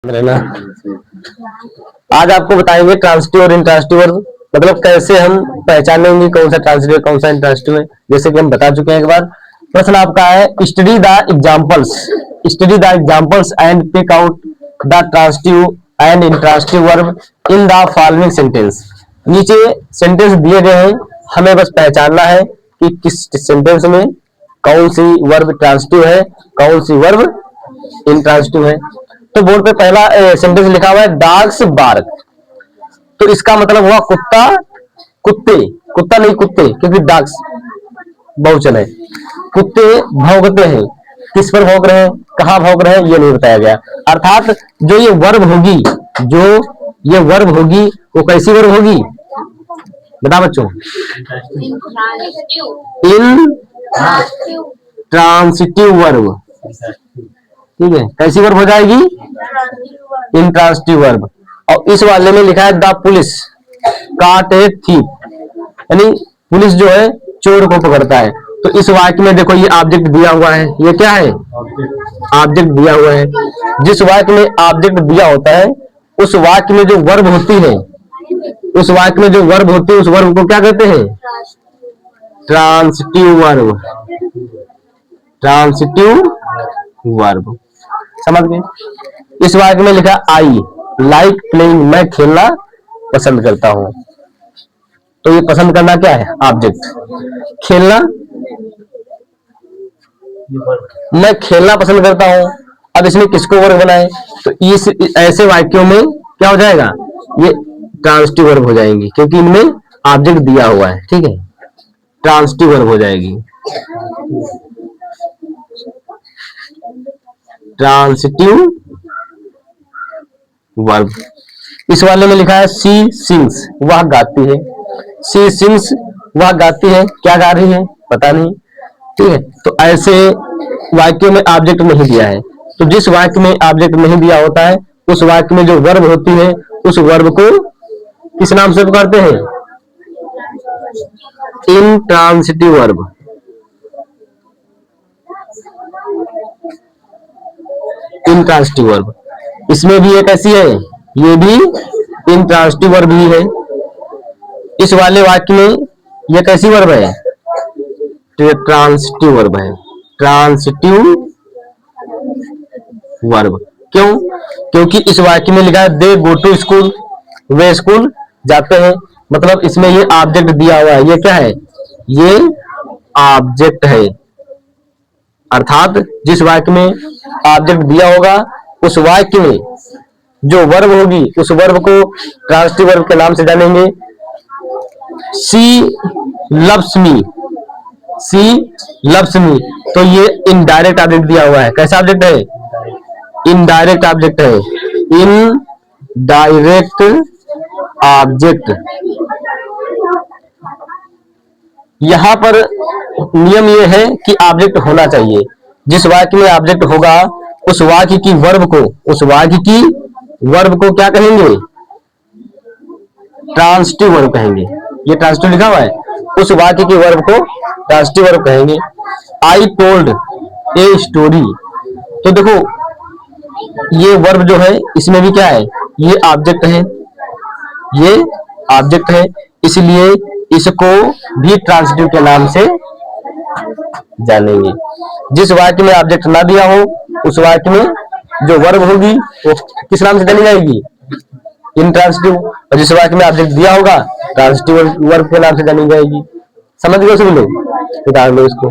रहना। आज आपको बताएंगे ट्रांसिटिव और इंट्रांसिटिव वर्ब, मतलब कैसे हम पहचानेंगे कौन सा ट्रांसिटिव है कौन सा इंट्रांसिटिव है। जैसे कि हम बता चुके हैं एक बार। प्रश्न आपका है study the examples, study the examples and pick out the transitive and intransitive verb in the following sentence. नीचे सेंटेंस दिए गए हैं, हमें बस पहचानना है कि किस सेंटेंस में कौन सी वर्ब ट्रांसिटिव है कौन सी वर्ब इंट्रांसिटिव है। तो बोर्ड पे पहला सेंटेंस लिखा हुआ है डॉग्स बार्क, तो इसका मतलब हुआ कुत्ता, कुत्ते, कुत्ता नहीं कुत्ते, क्योंकि डॉग्स बहुवचन है। कुत्ते भौंकते हैं, किस पर भौंक रहे हैं, कहां भौंक रहे हैं, ये नहीं बताया गया। अर्थात जो ये वर्ब होगी, जो ये वर्ब होगी वो कैसी वर्ब होगी, बता बच्चों। इन ट्रांसिटिव वर्ब, ठीक है, कैसी वर्ब हो जाएगी, इंट्रांसिटिव वर्ब। और इस वाले में लिखा है द पुलिस काट ए थीप, यानी पुलिस जो है चोर को पकड़ता है। तो इस वाक्य में देखो ये ऑब्जेक्ट दिया हुआ है, ये क्या है, ऑब्जेक्ट दिया हुआ है। जिस वाक्य में ऑब्जेक्ट दिया होता है उस वाक्य में जो वर्ब होती है, उस वाक्य में जो वर्ब होती है उस वर्ब को क्या कहते हैं, ट्रांसिटिव वर्ब, ट्रांसिटिव वर्ब। समझ गए। इस वाक्य में लिखा आई लाइक प्लेइंग, मैं खेलना पसंद करता हूं। तो ये पसंद करना क्या है, ऑब्जेक्ट, खेलना, मैं खेलना पसंद करता हूं। अब इसमें किसको वर्ब बनाए, तो इस ऐसे वाक्यों में क्या हो जाएगा, ये ट्रांसिटिव वर्ब हो जाएंगी, क्योंकि इनमें ऑब्जेक्ट दिया हुआ है। ठीक है, ट्रांसिटिव वर्ब हो जाएगी, ट्रांसिटिव वर्ब। इस वाले में लिखा है सी सिंग्स, वह गाती है। सी सिंग्स, वह गाती है, क्या गा रही है पता नहीं। ठीक है, तो ऐसे वाक्यों में ऑब्जेक्ट नहीं दिया है। तो जिस वाक्य में ऑब्जेक्ट नहीं दिया होता है उस वाक्य में जो वर्ब होती है उस वर्ब को किस नाम से पुकारते हैं, इंट्रांसिटिव वर्ब। इंट्रांसिटिव वर्ब, इसमें भी एक ऐसी है, ये भी इंट्रांसिटिव वर्ब ही है। इस वाले वाक्य में ये कैसी वर्ब है, ट्रांसिटिव वर्ब है, ट्रांसिटिव वर्ब। क्यों, क्योंकि इस वाक्य में लिखा है दे गो टू स्कूल, वे स्कूल जाते हैं। मतलब इसमें ये ऑब्जेक्ट दिया हुआ है, ये क्या है, ये ऑब्जेक्ट है। अर्थात जिस वाक्य में ऑब्जेक्ट दिया होगा उस वाक्य में जो वर्ब होगी उस वर्ब को ट्रांसिटिव वर्ब के नाम से जानेंगे। सी लव्स मी, सी लव्स मी, तो ये इनडायरेक्ट ऑब्जेक्ट दिया हुआ है। कैसा ऑब्जेक्ट है, इनडायरेक्ट ऑब्जेक्ट है, इनडायरेक्ट ऑब्जेक्ट। यहां पर नियम यह है कि ऑब्जेक्ट होना चाहिए। जिस वाक्य में ऑब्जेक्ट होगा उस वाक्य की वर्ब को, उस वाक्य की वर्ब को क्या कहेंगे, ट्रांसिटिव वर्ब कहेंगे। ये ट्रांसिटिव लिखा हुआ है, उस वाक्य की वर्ब को ट्रांसिटिव वर्ब कहेंगे। आई टोल्ड ए स्टोरी, तो देखो ये वर्ब जो है इसमें भी क्या है, ये ऑब्जेक्ट है, ये ऑब्जेक्ट है, इसलिए इसको भी ट्रांसिटिव के नाम से जानेंगे। जिस वाक्य में ऑब्जेक्ट ना दिया हो उस वाक्य में जो वर्ब होगी वो किस नाम से जानी जाएगी, इंट्रांसिटिव। और जिस वाक्य में ऑब्जेक्ट दिया होगा ट्रांसिटिव वर्ब के नाम से जानी जाएगी। समझ गए सभी लोग, उतार लो इसको।